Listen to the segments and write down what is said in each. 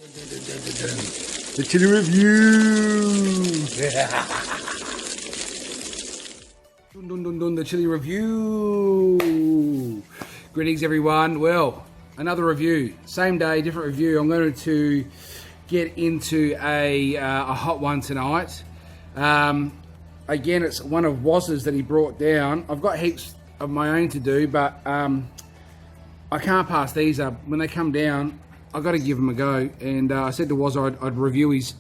The chili review. The chili review. Greetings, everyone. Well, another review. Same day, different review. I'm going to get into a hot one tonight. Again, it's one of Wazza's that he brought down. I've got heaps of my own to do, but I can't pass these up. When they come down, I've got to give them a go. And I said to Wazza I'd review his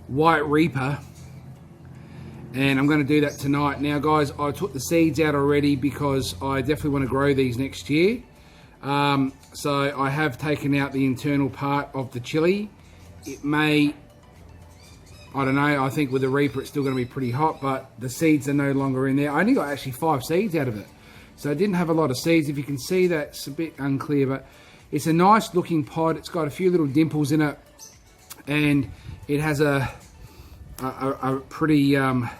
White Reaper. And I'm going to do that tonight. Now, guys, I took the seeds out already because I definitely want to grow these next year. So I have taken out the internal part of the chili. It may, I don't know, I think with the Reaper it's still going to be pretty hot, but the seeds are no longer in there. I only got actually 5 seeds out of it. So I didn't have a lot of seeds. If you can see, that's a bit unclear, but it's a nice looking pod. It's got a few little dimples in it, and it has a pretty, that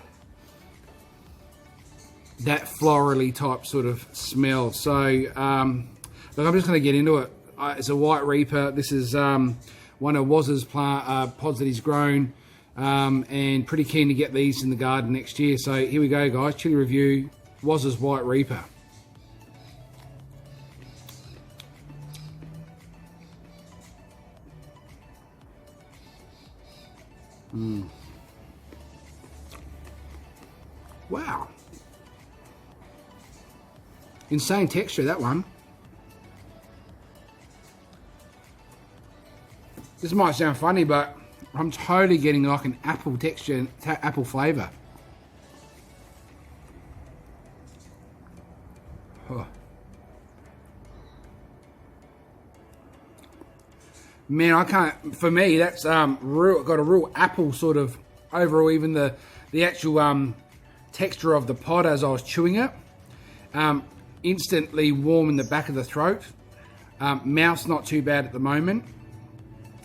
florally type sort of smell. So, look, I'm just going to get into it. It's a White Reaper. This is one of Wazza's pods that he's grown, and pretty keen to get these in the garden next year. So here we go, guys. Chili review, Wazza's White Reaper. Wow. Insane texture, that one. This might sound funny, but I'm totally getting like an apple texture, apple flavour. Oh. Man, I can't, for me, that's got a real apple sort of overall, even the actual texture of the pod as I was chewing it. Instantly warm in the back of the throat. Mouth's not too bad at the moment.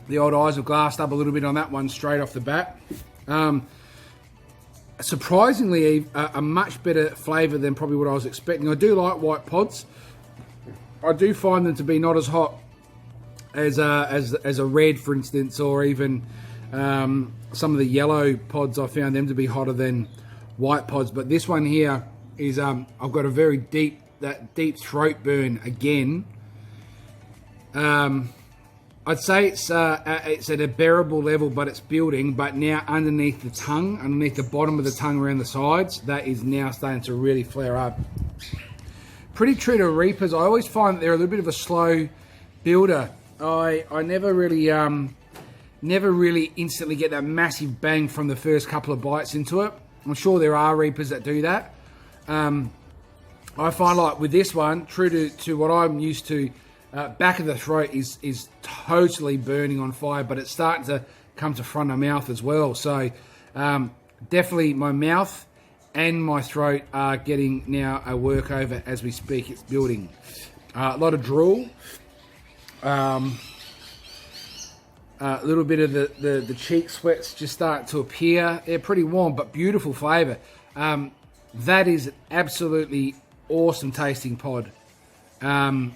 The old eyes have glassed up a little bit on that one straight off the bat. Surprisingly, a much better flavour than probably what I was expecting. I do like white pods. I do find them to be not as hot as a red, for instance, or even some of the yellow pods. I found them to be hotter than white pods. But this one here is I've got a very deep throat burn again. I'd say it's at a bearable level, but it's building. But now underneath the tongue, underneath the bottom of the tongue around the sides, that is now starting to really flare up. Pretty true to Reapers. I always find that they're a little bit of a slow builder. I never really instantly get that massive bang from the first couple of bites into it. I'm sure there are Reapers that do that. I find like with this one, true to what I'm used to, back of the throat is totally burning on fire, but it's starting to come to front of mouth as well. So definitely my mouth and my throat are getting now a workover as we speak. It's building. A lot of drool. A little bit of the cheek sweats just start to appear. They're pretty warm, but beautiful flavour. That is an absolutely awesome tasting pod. Oh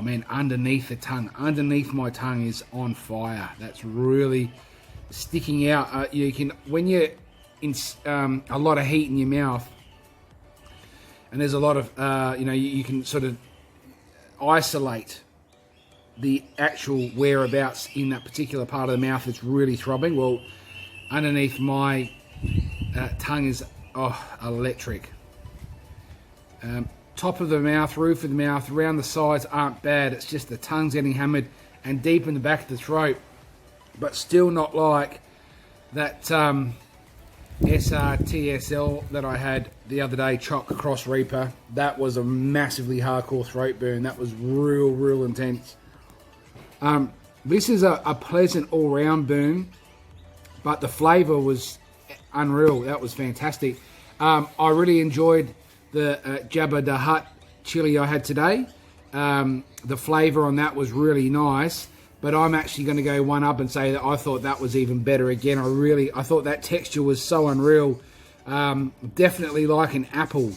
man, underneath the tongue, underneath my tongue is on fire. That's really sticking out. You can, when you're in a lot of heat in your mouth, and there's a lot of, you can sort of isolate the actual whereabouts in that particular part of the mouth that's really throbbing. Well, underneath my tongue is electric. Top of the mouth, roof of the mouth, around the sides aren't bad. It's just the tongue's getting hammered and deep in the back of the throat, but still not like that SRTSL that I had the other day, Choc Cross Reaper. That was a massively hardcore throat burn. That was real intense. This is a pleasant all-round burn, but the flavour was unreal. That was fantastic. I really enjoyed the Jabba the Hutt chili I had today. The flavour on that was really nice, but I'm actually going to go one up and say that I thought that was even better again. I thought that texture was so unreal. Definitely like an apple.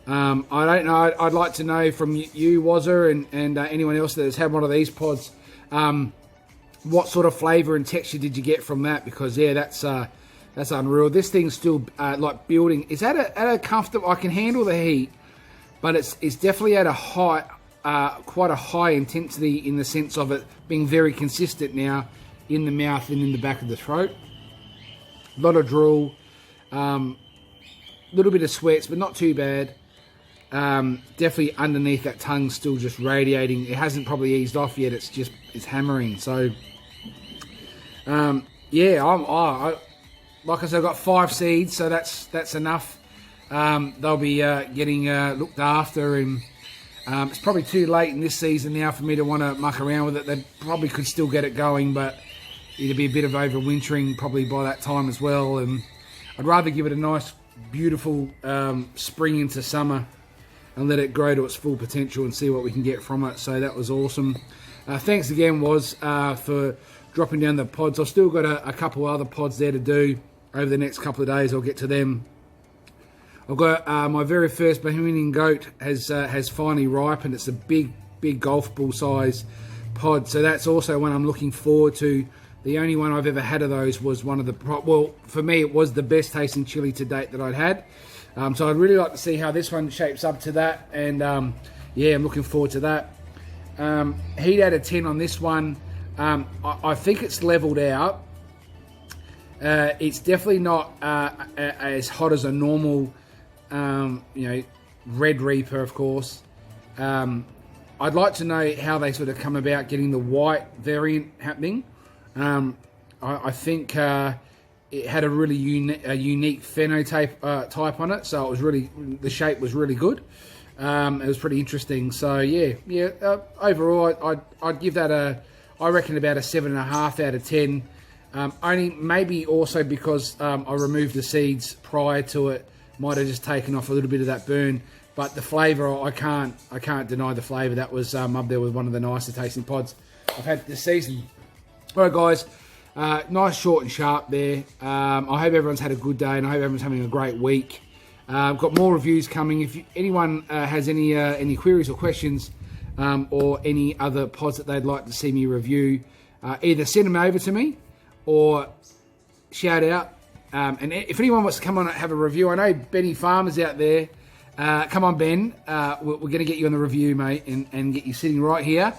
I don't know. I'd like to know from you, Wazza, and anyone else that has had one of these pods, what sort of flavour and texture did you get from that? Because yeah, that's unreal. This thing's still like building. It's at a comfortable. I can handle the heat, but it's definitely at a high, quite a high intensity in the sense of it being very consistent now in the mouth and in the back of the throat. A lot of drool, little bit of sweats, but not too bad. Definitely underneath that tongue still just radiating. It hasn't probably eased off yet. It's hammering. So yeah, I like I said, I've got 5 seeds, so that's enough. They'll be getting looked after, and it's probably too late in this season now for me to want to muck around with it. They probably could still get it going, but it'd be a bit of overwintering probably by that time as well. And I'd rather give it a nice, beautiful spring into summer and let it grow to its full potential and see what we can get from it. So that was awesome. Thanks again, Woz, for dropping down the pods. I've still got a couple other pods there to do over the next couple of days. I'll get to them. I've got my very first Bohemian goat has finally ripened. It's a big golf ball size pod. So that's also one I'm looking forward to. The only one I've ever had of those was one of the, well, for me, it was the best tasting chili to date that I'd had. So I'd really like to see how this one shapes up to that. And yeah, I'm looking forward to that. Heat out of 10 on this one. I think it's leveled out. It's definitely not as hot as a normal, Red Reaper, of course. I'd like to know how they sort of come about getting the white variant happening. I think it had a really unique phenotype type on it, so it was really, the shape was really good. It was pretty interesting. So yeah. Overall, I'd give that I reckon about a 7.5 out of 10. Only maybe also because I removed the seeds prior to it, might have just taken off a little bit of that burn. But the flavour, I can't deny the flavour. That was up there with one of the nicer tasting pods I've had this season. All right, guys. Nice, short and sharp there. I hope everyone's had a good day, and I hope everyone's having a great week. I've got more reviews coming. If anyone has any queries or questions, or any other pods that they'd like to see me review, either send them over to me or shout out. And if anyone wants to come on and have a review, I know Benny Farmer's out there. Come on, Ben. We're going to get you on the review, mate, and get you sitting right here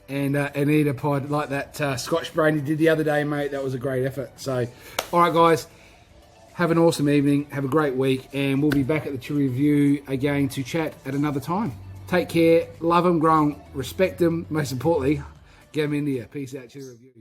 and eat a pod like that Scotch Brain did the other day, mate. That was a great effort. So, all right, guys. Have an awesome evening. Have a great week. And we'll be back at the Chili Review again to chat at another time. Take care. Love them, grow them, respect them. Most importantly, get them into you. Peace out, Chili Review.